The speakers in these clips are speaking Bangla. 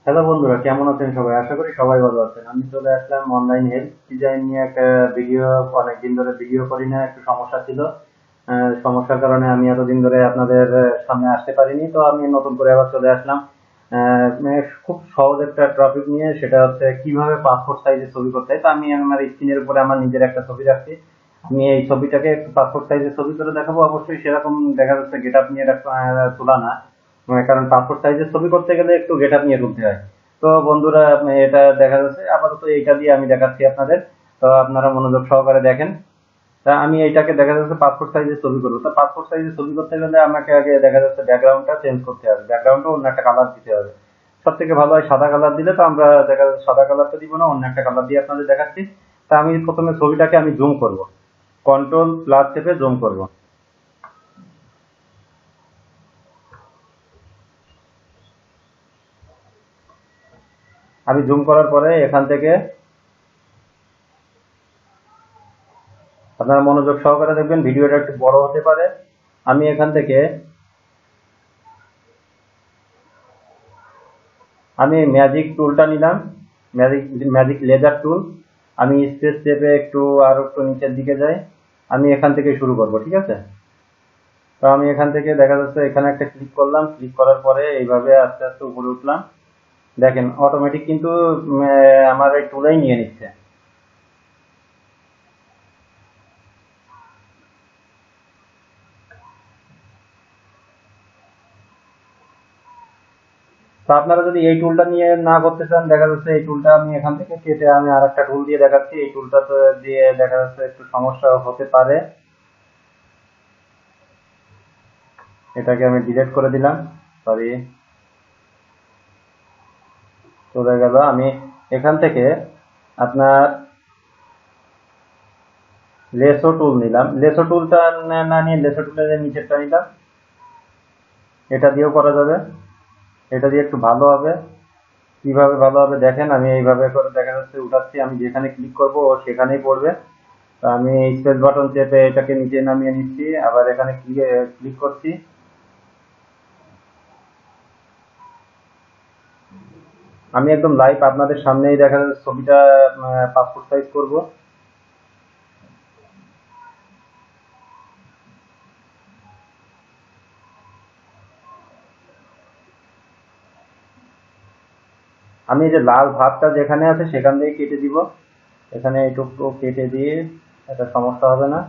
হ্যালো বন্ধুরা, কেমন আছেন সবাই? আশা করি সবাই ভালো আছেন। আমি চলে আসলাম অনলাইন হেলথ ডিজাইন নিয়ে একটা ভিডিও। অনেকদিন ধরে ভিডিও করি না, একটু সমস্যা ছিল। সমস্যার কারণে আমি এতদিন ধরে আপনাদের সামনে আসতে পারিনি, তো আমি নতুন করে আবার চলে আসলাম। খুব সহজ একটা টপিক নিয়ে, সেটা হচ্ছে কিভাবে পাসপোর্ট সাইজের ছবি করতে হয়। তো আমি আমার স্ক্রিনের উপরে আমার নিজের একটা ছবি রাখছি। আমি এই ছবিটাকে একটু পাসপোর্ট সাইজের ছবি করে দেখাবো। অবশ্যই সেরকম দেখা যাচ্ছে গেট আপ নিয়ে তোলা না, কারণ পাসপোর্ট সাইজের ছবি করতে গেলে একটু গেট আপ নিয়ে তুলতে হয়। তো বন্ধুরা, এটা দেখা যাচ্ছে আপাতত এইটা দিয়ে আমি দেখাচ্ছি আপনাদের। তো আপনারা মনোযোগ সহকারে দেখেন। তা আমি এইটাকে দেখা যাচ্ছে পাসপোর্ট সাইজের ছবি করবো। তো পাসপোর্ট সাইজের ছবি করতে গেলে আমাকে আগে দেখা যাচ্ছে ব্যাকগ্রাউন্ডটা চেঞ্জ করতে হবে, ব্যাকগ্রাউন্ডটা অন্য একটা কালার দিতে হবে। সব থেকে ভালো হয় সাদা কালার দিলে। তো আমরা দেখা যাচ্ছে সাদা কালারটা দিব না, অন্য একটা কালার দিয়ে আপনাদের দেখাচ্ছি। তা আমি প্রথমে ছবিটাকে আমি জুম করব, কন্ট্রোল প্লাস চেপে জুম করব। আমি জুম করার পরে এখান থেকে আপনারা মনোযোগ সহকারে দেখবেন, ভিডিওটা একটু বড় হতে পারে। আমি এখান থেকে আমি ম্যাজিক টুলটা নিলাম, ম্যাজিক ম্যাজিক লেজার টুল। আমি স্পেস চেপে একটু আর একটু নিচের দিকে যাই। আমি এখান থেকে শুরু করব, ঠিক আছে? তো আমি এখান থেকে দেখা যাচ্ছে এখানে একটা ক্লিক করলাম, ক্লিক করার পরে এইভাবে আস্তে আস্তে উপরে উঠলাম। দেখেন অটোমেটিক কিন্তু আমার এই টুলেই নিয়ে নিচ্ছে। তো আপনারা যদি এই টুলটা নিয়ে না করতে চান, দেখা যাচ্ছে এই টুলটা আমি এখান থেকে কেটে আমি আর একটা টুল দিয়ে দেখাচ্ছি। এই টুলটা তো দিয়ে দেখা যাচ্ছে একটু সমস্যা হতে পারে। এটাকে আমি ডিলিট করে দিলাম, সরি, চলে গেল। আমি এখান থেকে আপনার লেসো টুল নিলাম, লেসো টুলটা না নিয়ে লেসো টুলের নিচেরটা নিলাম। এটা দিয়েও করা যাবে, এটা দিয়ে একটু ভালো হবে। কিভাবে ভালো হবে দেখেন, আমি এইভাবে করে দেখা যাচ্ছে উঠাচ্ছি। আমি যেখানে ক্লিক করব ও সেখানেই পড়বে। তো আমি স্পেস বাটন চেপে এটাকে নিচে নামিয়ে নিচ্ছি, আবার এখানে ক্লিক করছি। আমি একদম লাইভ আপনাদের সামনেই দেখা যাচ্ছে ছবিটা পাসপোর্ট সাইজ করব। আমি এই যে লাল ভাগটা যেখানে আছে সেখান থেকে কেটে দিব, এখানে এইটুকু কেটে দিয়ে, এটা সমস্যা হবে না।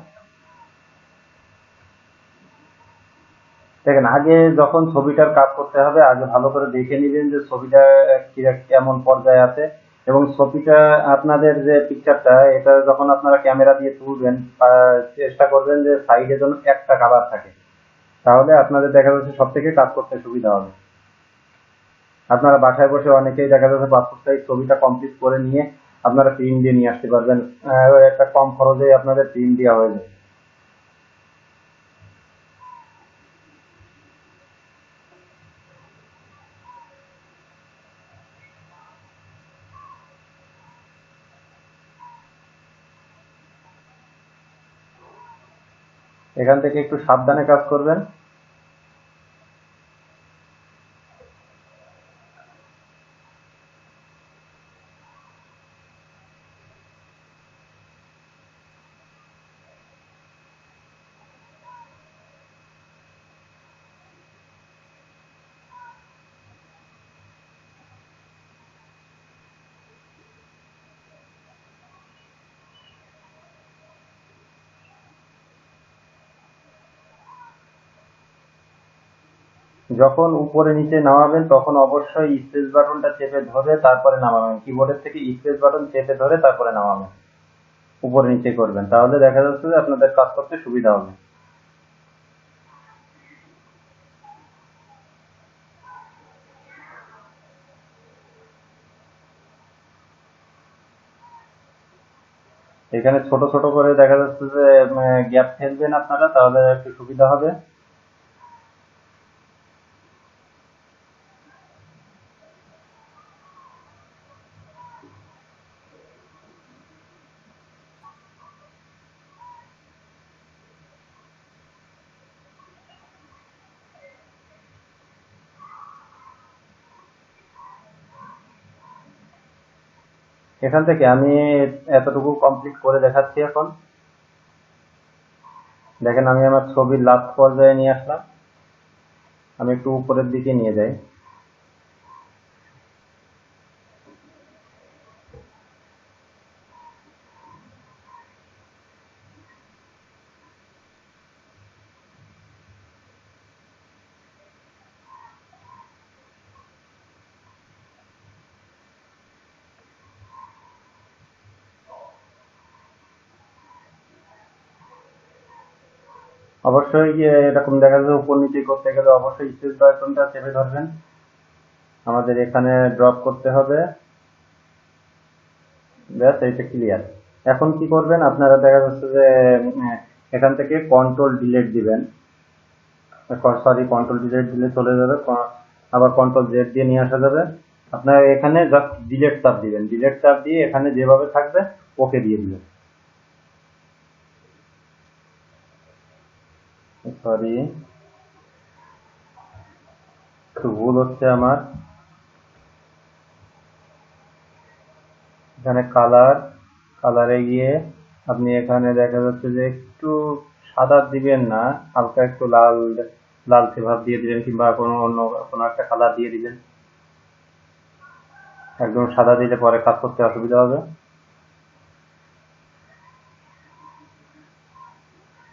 দেখেন, আগে যখন ছবিটার কাজ করতে হবে আগে ভালো করে দেখে নিবেন যে ছবিটা কেমন পর্যায়ে আছে। এবং ছবিটা আপনাদের যে পিকচারটা, এটা যখন আপনারা ক্যামেরা দিয়ে তুলবেন, চেষ্টা করবেন যে সাইডে যেন একটা কালার থাকে। তাহলে আপনাদের দেখা যাচ্ছে সব থেকে কাজ করতে সুবিধা হবে। আপনারা বাসায় বসে অনেকেই দেখা যাচ্ছে পাসপোর্ট সাইজ ছবিটা কমপ্লিট করে নিয়ে আপনারা প্রিন্ট দিয়ে নিয়ে আসতে পারবেন। একটা কম খরচে আপনাদের প্রিন্ট দেওয়া হয়ে যাবে। এখান থেকে একটু সাবধানে কাজ করবেন। যখন উপরে নিচে নামাবেন তখন অবশ্যই স্পেস বাটনটা চেপে ধরে তারপরে নামাবেন। কিবোর্ডের থেকে স্পেস বাটন চেপে ধরে তারপরে নামাবেন, উপরে নিচে করবেন, তাহলে দেখা যাচ্ছে যে আপনাদের কাজ করতে সুবিধা হবে। এখানে ছোট ছোট করে দেখা যাচ্ছে যে গ্যাপ ফেলবেন আপনারা, তাহলে একটু সুবিধা হবে। এখান থেকে আমি এতটুকু কমপ্লিট করে দেখাচ্ছি। এখন দেখেন আমি আমার ছবির লাস্ট পর্যায়ে নিয়ে আসলাম। আমি একটু উপরের দিকে নিয়ে যাই। অবশ্যই এরকম দেখা যাচ্ছে উপর নিচে করতে গেলে অবশ্যই স্পেস বাটনটা চেপে ধরবেন। আমাদের এখানে ড্রপ করতে হবে। ব্যাস, এইটা ক্লিয়ার। এখন কি করবেন আপনারা, দেখা যাচ্ছে যে এখান থেকে কন্ট্রোল ডিলিট দিবেন। সরি, কন্ট্রোল ডিলিট দিলে চলে যাবে, আবার কন্ট্রোল জেড দিয়ে নিয়ে আসা যাবে। আপনারা এখানে জাস্ট ডিলিট চাপ দিবেন। ডিলিট চাপ দিয়ে এখানে যেভাবে থাকবে ওকে দিয়ে দিবেন। সরি, একটু ভুল হচ্ছে আমার। এখানে কালারে গিয়ে আপনি এখানে দেখা যাচ্ছে যে একটু সাদা দিবেন না, হালকা একটু লালচে ভাব দিয়ে দিবেন, কিংবা অন্য কোনো একটা কালার দিয়ে দিবেন। একদম সাদা দিলে পরে কাজ করতে অসুবিধা হবে।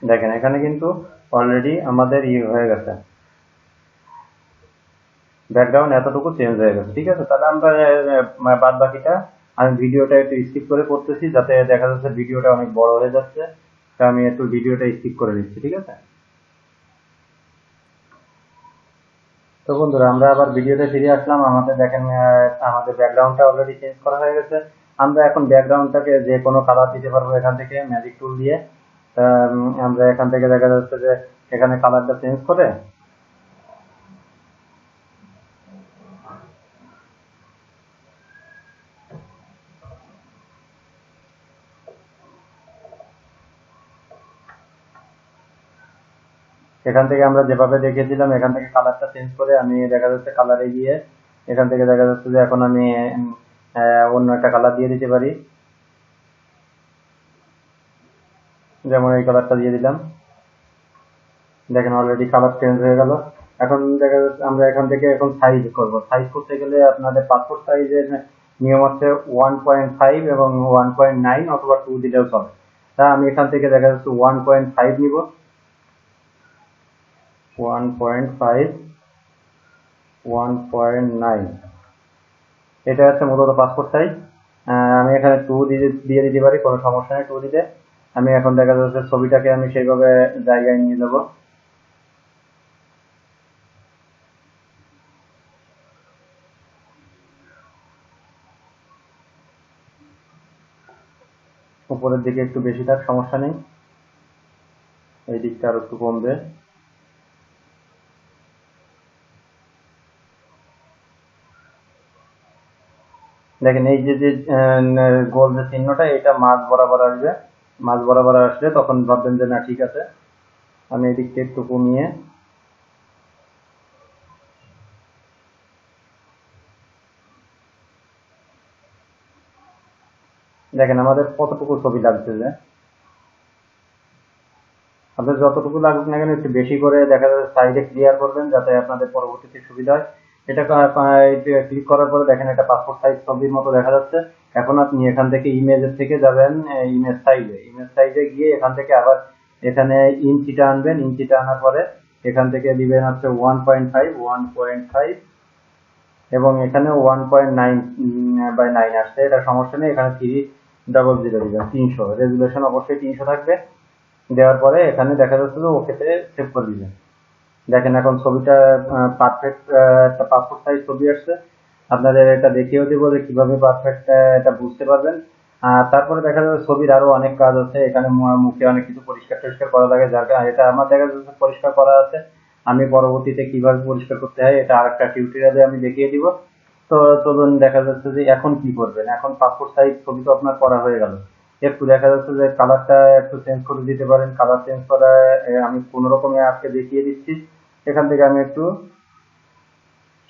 দেখেন এখানে কিন্তু অলরেডি আমাদের হয়ে গেছে, ব্যাকগ্রাউন্ড এতটুকু চেঞ্জ হয়ে গেছে। ঠিক আছে, তাহলে আমরা বাদ বাকিটা আমি ভিডিওটা একটু স্কিপ করে করতেছি, যাতে দেখা যাচ্ছে ভিডিওটা অনেক বড় হয়ে যাচ্ছে। তা আমি একটু ভিডিওটা স্কিপ করে নিচ্ছি। ঠিক আছে, তো বন্ধুরা আমরা আবার ভিডিওতে ফিরে আসলাম। আমাদের দেখেন আমাদের ব্যাকগ্রাউন্ডটা অলরেডি চেঞ্জ করা হয়ে গেছে। আমরা এখন ব্যাকগ্রাউন্ডটাকে যে কোনো কালার দিতে পারবো এখান থেকে ম্যাজিক টুল দিয়ে। আমরা এখান থেকে দেখা যাচ্ছে যে এখানে কালারটা চেঞ্জ করে এখান থেকে আমরা যেভাবে দেখেছিলাম এখান থেকে কালারটা চেঞ্জ করে আমি দেখা যাচ্ছে কালারে গিয়ে এখান থেকে দেখা যাচ্ছে যে এখন আমি অন্য একটা কালার দিয়ে দিতে পারি। যেমন এই কালারটা দিয়ে দিলাম। দেখেন অলরেডি কালার চেঞ্জ হয়ে গেল। এখন দেখা যাচ্ছে আমরা এখান থেকে এখন সাইজ করব। সাইজ করতে গেলে আপনাদের পাসপোর্ট সাইজের নিয়ম হচ্ছে 1.5 এবং 1.9 অথবা 2 দিলেও চলে। তা আমি এখান থেকে দেখা যাচ্ছে 1.5 নিব। 1.5, 1.9, এটা হচ্ছে মূলত পাসপোর্ট সাইজ। আমি এখানে 2 দিয়ে দিতে পারি, কোনো সমস্যা নেই 2 দিতে। আমি এখন দেখা যাচ্ছে ছবিটাকে আমি সেইভাবে জায়গায় নিয়ে যাব। উপরের দিকে একটু বেশি থাক, সমস্যা নেই। এই দিকটা আরো একটু কমবে। দেখেন এই যে গোল যে চিহ্নটা, এটা মাঝ বরাবর আসবে। মাঝ বরাবর আসলে তখন ভাববেন যে না ঠিক আছে। আমি এই দিকটা একটু কমিয়ে দেখেন আমাদের কতটুকু ছবি লাগছে। যে আপনার যতটুকু লাগুক না কেন একটু বেশি করে দেখা যাচ্ছে সাইডে ক্লিয়ার করবেন, যাতে আপনাদের পরবর্তীতে সুবিধা হয়। এটা ক্লিক করার পরে দেখেন এটা পাসপোর্ট সাইজ ছবির মতো দেখা যাচ্ছে। এখন আপনি এখান থেকে ইমেজের থেকে যাবেন ইমেজ সাইজে গিয়ে এখান থেকে আবার এখানে ইঞ্চিটা আনবেন। ইঞ্চিটা আনার পরে এখান থেকে দিবেন হচ্ছে 1.5 এবং এখানে 1.9/9 আসছে। এটা সমস্যা নেই, এখানে 300 দিবেন। 300 রেজুলেশন অবশ্যই 300 থাকবে। দেওয়ার পরে এখানে দেখা যাচ্ছে যে ওকেতে সেভ করে দিবেন। দেখেন এখন ছবিটা পারফেক্ট একটা পাসপোর্ট সাইজ ছবি আসছে। আপনাদের এটা দেখিয়েও দেবো যে কিভাবে পারফেক্ট এটা বুঝতে পারবেন। তারপরে দেখা যাচ্ছে ছবির আরো অনেক কাজ আছে। এখানে মুখে অনেক কিছু পরিষ্কার টরিষ্কার করা লাগে, যার কারণে এটা আমার দেখা যাচ্ছে পরিষ্কার করা আছে। আমি পরবর্তীতে কিভাবে পরিষ্কার করতে হয় এটা আরেকটা টিউটোরিয়ালে আমি দেখিয়ে দিব। তো চলুন দেখা যাচ্ছে যে এখন কি করবেন। এখন পাসপোর্ট সাইজ ছবি তো আপনার করা হয়ে গেল। একটু দেখা যাচ্ছে যে কালারটা একটু চেঞ্জ করে দিতে পারেন। কালার চেঞ্জ করা আমি কোন রকমে আজকে দেখিয়ে দিচ্ছি। এখান থেকে আমি একটু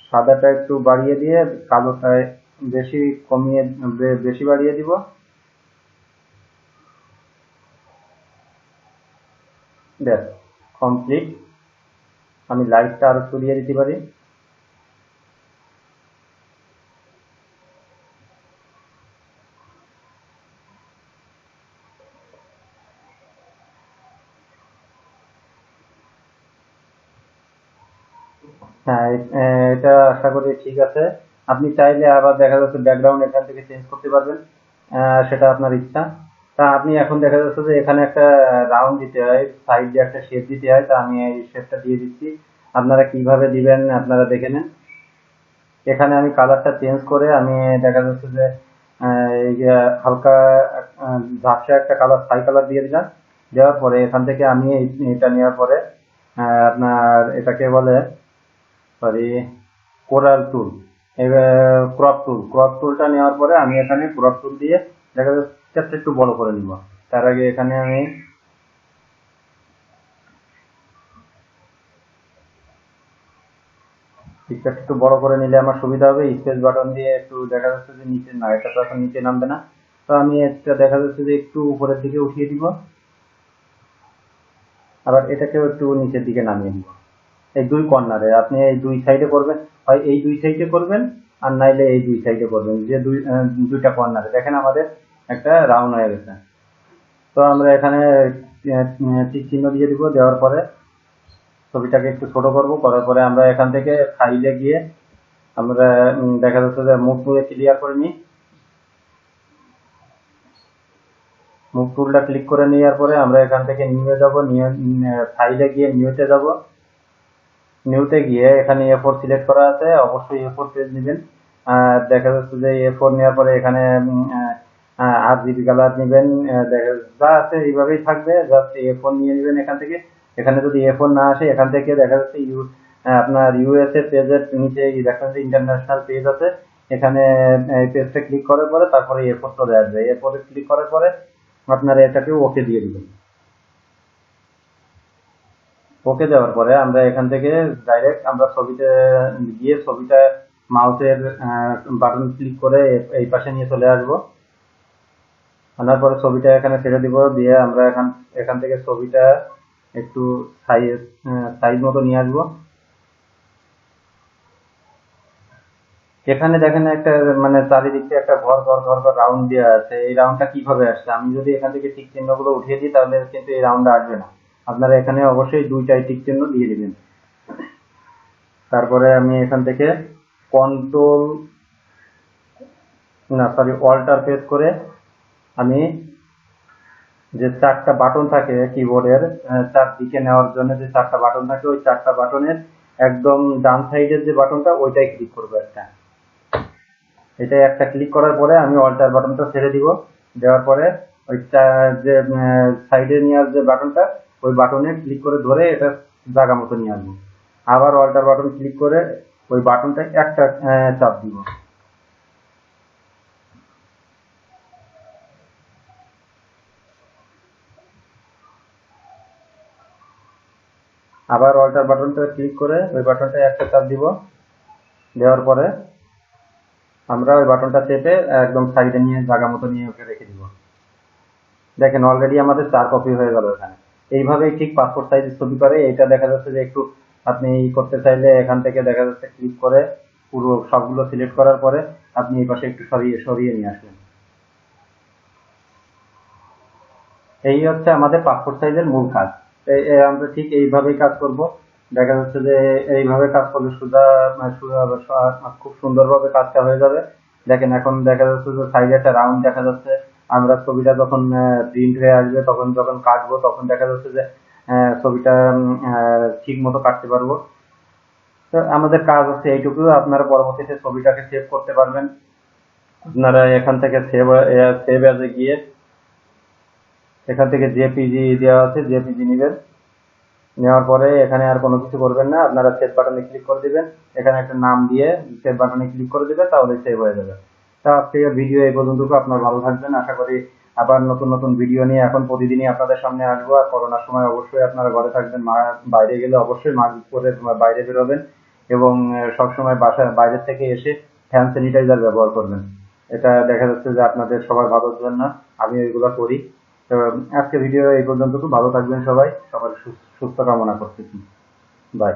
সাদাটা একটু বাড়িয়ে দিয়ে কালোটায় বেশি কমিয়ে বেশি বাড়িয়ে দিব। ব্যাস, কমপ্লিট। আমি লাইটটা আরো সরিয়ে দিতে পারি। হ্যাঁ, এটা আশা করি ঠিক আছে। আপনি চাইলে আবার দেখা যাচ্ছে ব্যাকগ্রাউন্ড এখান থেকে চেঞ্জ করতে পারবেন, সেটা আপনার ইচ্ছা। তা আপনি এখন দেখা যাচ্ছে যে এখানে একটা রাউন্ড দিতে হয়, সাইড দিয়ে একটা শেপ দিতে হয়, তা আমি এই শেপটা দিয়ে দিচ্ছি। আপনারা কিভাবে দিবেন আপনারা দেখে নেন। এখানে আমি কালারটা চেঞ্জ করে আমি দেখা যাচ্ছে যে এই যে হালকা ঝাপসা একটা কালার, ছাই কালার দিয়ে দিলাম। দেওয়ার পরে এখান থেকে আমি এটা নেওয়ার পরে আপনার এটাকে বলে, সরি, কোরাল টুল, ক্রপ টুলটা নেওয়ার পরে আমি এখানে ক্রপ টুল দিয়ে দেখা যাচ্ছে একটু বড় করে নিব। তার আগে এখানে আমি পিকচারটা একটু বড় করে নিলে আমার সুবিধা হবে। স্পেস বাটন দিয়ে একটু দেখা যাচ্ছে যে নিচে না, এটা তো এখন নিচে নামবে না। তো আমি একটা দেখা যাচ্ছে যে একটু উপরের দিকে উঠিয়ে দিব, আবার এটাকেও একটু নিচের দিকে নামিয়ে দিব। এই দুই কর্নারে আপনি এই দুই সাইডে করবেন, হয় এই দুই সাইডে করবেন আর নাইলে এই দুই সাইডে করবেন, যে দুইটা কর্নারে দেখেন আমাদের একটা রাউন্ড হয়ে গেছে। তো আমরা এখানে টিক চিহ্ন দিয়ে দিব। দেওয়ার পরে ছবিটাকে একটু ছোট করব, করার পরে আমরা এখান থেকে ফাইলে গিয়ে আমরা দেখা যাচ্ছে যে মুভ টুলে ক্লিয়ার করে নিই। মুভ টুলটা ক্লিক করে নেওয়ার পরে আমরা এখান থেকে নিয়ে যাব, নিয়ে ফাইলে গিয়ে নিউতে যাব। নিউতে গিয়ে এখানে A4 সিলেক্ট করা আছে, অবশ্যই A4 পেজ নেবেন। দেখা যাচ্ছে যে A4 নেওয়ার পরে এখানে RGB কালার নেবেন, যা আছে এইভাবেই থাকবে, জাস্ট A4 নিয়ে নেবেন এখান থেকে। এখানে যদি A4 না আসে এখান থেকে দেখা যাচ্ছে আপনার USA পেজের নিচে দেখা যাচ্ছে ইন্টারন্যাশনাল পেজ আছে, এখানে এই পেজটা ক্লিক করার পরে তারপরে A4 চলে আসবে। A4 ক্লিক করার পরে আপনারা এটাকে ওকে দিয়ে দিবেন। ওকে দেওয়ার পরে আমরা এখান থেকে ডাইরেক্ট আমরা ছবিতে গিয়ে ছবিটা মাউসের বাটন ক্লিক করে এই পাশে নিয়ে চলে আসবো। আনার পরে ছবিটা এখানে ছেড়ে দিব, দিয়ে আমরা এখান থেকে ছবিটা একটু সাইজ মতো নিয়ে আসবো। এখানে দেখেন একটা মানে চারিদিকে একটা ঘর ঘর ঘর ঘর রাউন্ড দেওয়া আছে। এই রাউন্ডটা কিভাবে আসছে? আমি যদি এখান থেকে টিক চিহ্নগুলো উঠিয়ে দিই তাহলে কিন্তু এই রাউন্ডটা আসবে না। আপনারা এখানে অবশ্যই দুইটাই টিক চিহ্ন দিয়ে দিবেন। তারপরে আমি এখান থেকে কন্ট্রোল না সরি অল্টার প্রেস করে আমি যে চারটা বাটন থাকে কিবোর্ডের, চারদিকে নেওয়ার জন্য যে চারটা বাটন থাকে, ওই চারটা বাটনের একদম ডান সাইডের যে বাটনটা ওইটাই ক্লিক করবো একটা। এটা একটা ক্লিক করার পরে আমি অল্টার বাটনটা ছেড়ে দিব। দেওয়ার পরে ওই যে সাইডে নেওয়ার যে বাটনটা, ওই বাটনে ক্লিক করে ধরে এটা জায়গা মতো নিয়ে আসবো। আবার অল্টার বাটন ক্লিক করে ওই বাটনটা একটা চাপ দিব। আবার অল্টার বাটনটা ক্লিক করে ওই বাটনটা একটা চাপ দিব। দেওয়ার পরে আমরা ওই বাটনটা চেপে একদম সাইডে নিয়ে জায়গা মতো নিয়ে ওকে রেখে দিব। দেখেন অলরেডি আমাদের 4 কপি হয়ে গেল এখানে। এইভাবেই ঠিক পাসপোর্ট সাইজের ছবি করে। এটা দেখা যাচ্ছে যে একটু আপনি করতে চাইলে এখান থেকে দেখা যাচ্ছে ক্লিক করে পুরো সবগুলো সিলেক্ট করার পরে আপনি এই পাশে একটু সরিয়ে সরিয়ে নিয়ে আসবেন। এই হচ্ছে আমাদের পাসপোর্ট সাইজের মূল কাজ। আমরা ঠিক এইভাবেই কাজ করব। দেখা যাচ্ছে যে এইভাবে কাজ করলে খুব সুন্দরভাবে কাজটা হয়ে যাবে। দেখেন এখন দেখা যাচ্ছে যে সাইডে একটা রাউন্ড দেখা যাচ্ছে। আমরা ছবিটা যখন প্রিন্ট হয়ে আসবে তখন যখন কাটবো তখন দেখা যাচ্ছে যে ছবিটা ঠিক মতো কাটতে পারবো। তো আমাদের কাজ হচ্ছে এইটুকু। আপনারা পরবর্তীতে ছবিটাকে সেভ করতে পারবেন। আপনারা এখান থেকে সেভ অ্যাজে গিয়ে এখান থেকে জেপিজি দেওয়া আছে, জেপিজি নেবেন। নেওয়ার পরে এখানে আর কোনো কিছু করবেন না, আপনারা সেভ বাটনে ক্লিক করে দিবেন। এখানে একটা নাম দিয়ে সেভ বাটনে ক্লিক করে দিবেন, তাহলে সেভ হয়ে যাবে। তা আজকের ভিডিও এই পর্যন্তটুকু। আপনারা ভালো থাকবেন। আশা করি আবার নতুন নতুন ভিডিও নিয়ে এখন প্রতিদিনই আপনাদের সামনে আসবো। আর করোনার সময় অবশ্যই আপনারা ঘরে থাকবেন, বাইরে গেলে অবশ্যই মাস্ক পরে বাইরে বেরোবেন এবং সবসময় বাইরে থেকে এসে হ্যান্ড স্যানিটাইজার ব্যবহার করবেন। এটা দেখা যাচ্ছে যে আপনাদের সবার ভালোর জন্য আমি এগুলো করি। তো আজকে ভিডিও এই পর্যন্ত। ভালো থাকবেন সবাই, সবার সুস্থ কামনা করতেছি। বাই।